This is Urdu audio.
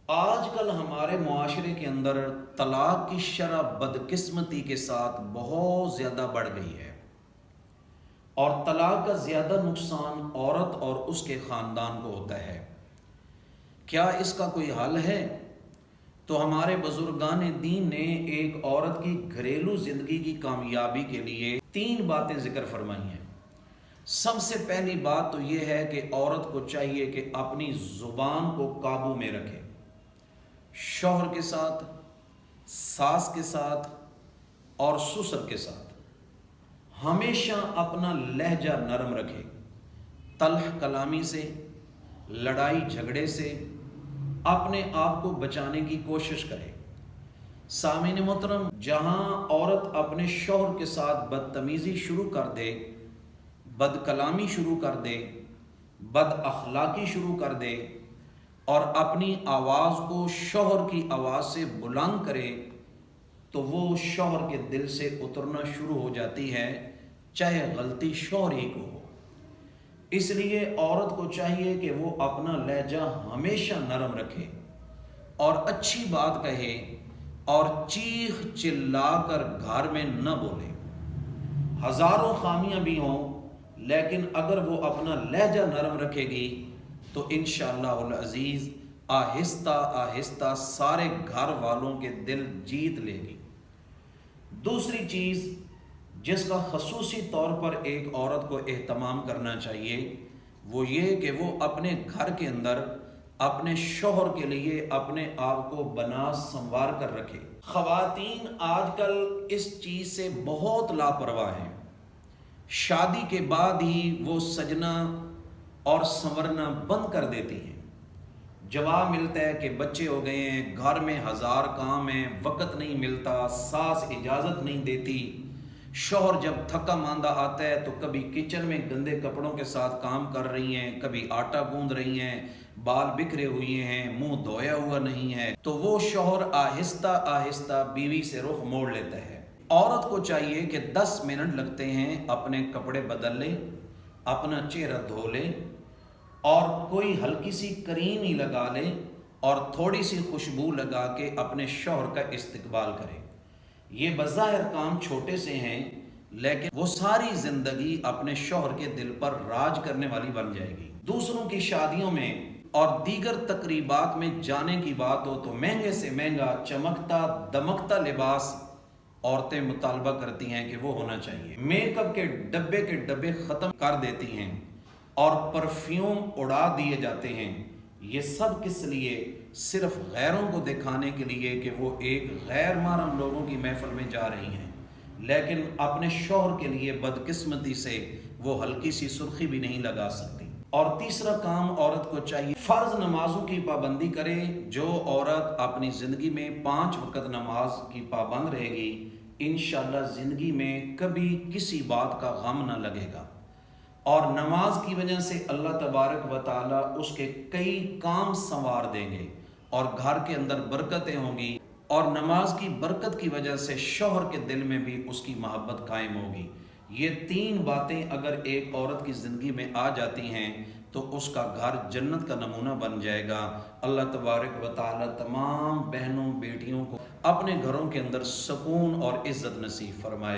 آج کل ہمارے معاشرے کے اندر طلاق کی شرح بدقسمتی کے ساتھ بہت زیادہ بڑھ گئی ہے، اور طلاق کا زیادہ نقصان عورت اور اس کے خاندان کو ہوتا ہے۔ کیا اس کا کوئی حل ہے؟ تو ہمارے بزرگان دین نے ایک عورت کی گھریلو زندگی کی کامیابی کے لیے 3 باتیں ذکر فرمائی ہیں۔ سب سے پہلی بات تو یہ ہے کہ عورت کو چاہیے کہ اپنی زبان کو قابو میں رکھے، شوہر کے ساتھ، ساس کے ساتھ اور سسر کے ساتھ ہمیشہ اپنا لہجہ نرم رکھے، تلخ کلامی سے، لڑائی جھگڑے سے اپنے آپ کو بچانے کی کوشش کرے۔ سامعین محترم، جہاں عورت اپنے شوہر کے ساتھ بدتمیزی شروع کر دے، بد کلامی شروع کر دے، بد اخلاقی شروع کر دے اور اپنی آواز کو شوہر کی آواز سے بلند کرے، تو وہ شوہر کے دل سے اترنا شروع ہو جاتی ہے، چاہے غلطی شوہر ہی کو ہو۔ اس لیے عورت کو چاہیے کہ وہ اپنا لہجہ ہمیشہ نرم رکھے اور اچھی بات کہے اور چیخ چلا کر گھر میں نہ بولے۔ ہزاروں خامیاں بھی ہوں، لیکن اگر وہ اپنا لہجہ نرم رکھے گی تو انشاءاللہ العزیز آہستہ آہستہ سارے گھر والوں کے دل جیت لے گی۔ دوسری چیز جس کا خصوصی طور پر ایک عورت کو اہتمام کرنا چاہیے، وہ یہ کہ وہ اپنے گھر کے اندر اپنے شوہر کے لیے اپنے آپ کو بنا سنوار کر رکھے۔ خواتین آج کل اس چیز سے بہت لاپرواہ ہیں، شادی کے بعد ہی وہ سجنا اور سنورنا بند کر دیتی ہیں۔ جواب ملتا ہے کہ بچے ہو گئے ہیں، گھر میں ہزار کام ہیں، وقت نہیں ملتا، ساس اجازت نہیں دیتی، شوہر جب تھکا ماندہ آتا ہے تو کبھی کچن میں گندے کپڑوں کے ساتھ کام کر رہی ہیں، کبھی آٹا گوندھ رہی ہیں، بال بکھرے ہوئے ہیں، منہ دھویا ہوا نہیں ہے، تو وہ شوہر آہستہ آہستہ بیوی سے رخ موڑ لیتا ہے۔ عورت کو چاہیے کہ 10 منٹ لگتے ہیں اپنے کپڑے بدل لے، اپنا چہرہ دھو لے اور کوئی ہلکی سی کریم ہی لگا لے اور تھوڑی سی خوشبو لگا کے اپنے شوہر کا استقبال کرے۔ یہ بظاہر کام چھوٹے سے ہیں، لیکن وہ ساری زندگی اپنے شوہر کے دل پر راج کرنے والی بن جائے گی۔ دوسروں کی شادیوں میں اور دیگر تقریبات میں جانے کی بات ہو تو مہنگے سے مہنگا چمکتا دمکتا لباس عورتیں مطالبہ کرتی ہیں کہ وہ ہونا چاہیے۔ میک اپ کے ڈبے ختم کر دیتی ہیں اور پرفیوم اڑا دیے جاتے ہیں۔ یہ سب کس لیے؟ صرف غیروں کو دکھانے کے لیے کہ وہ ایک غیر محرم لوگوں کی محفل میں جا رہی ہیں، لیکن اپنے شوہر کے لیے بدقسمتی سے وہ ہلکی سی سرخی بھی نہیں لگا سکتی۔ اور تیسرا کام عورت کو چاہیے فرض نمازوں کی پابندی کرے۔ جو عورت اپنی زندگی میں 5 وقت نماز کی پابند رہے گی، انشاءاللہ زندگی میں کبھی کسی بات کا غم نہ لگے گا، اور نماز کی وجہ سے اللہ تبارک و تعالیٰ اس کے کئی کام سنوار دیں گے اور گھر کے اندر برکتیں ہوں گی، اور نماز کی برکت کی وجہ سے شوہر کے دل میں بھی اس کی محبت قائم ہوگی۔ یہ 3 باتیں اگر ایک عورت کی زندگی میں آ جاتی ہیں تو اس کا گھر جنت کا نمونہ بن جائے گا۔ اللہ تبارک و تعالیٰ تمام بہنوں بیٹیوں کو اپنے گھروں کے اندر سکون اور عزت نصیب فرمائے۔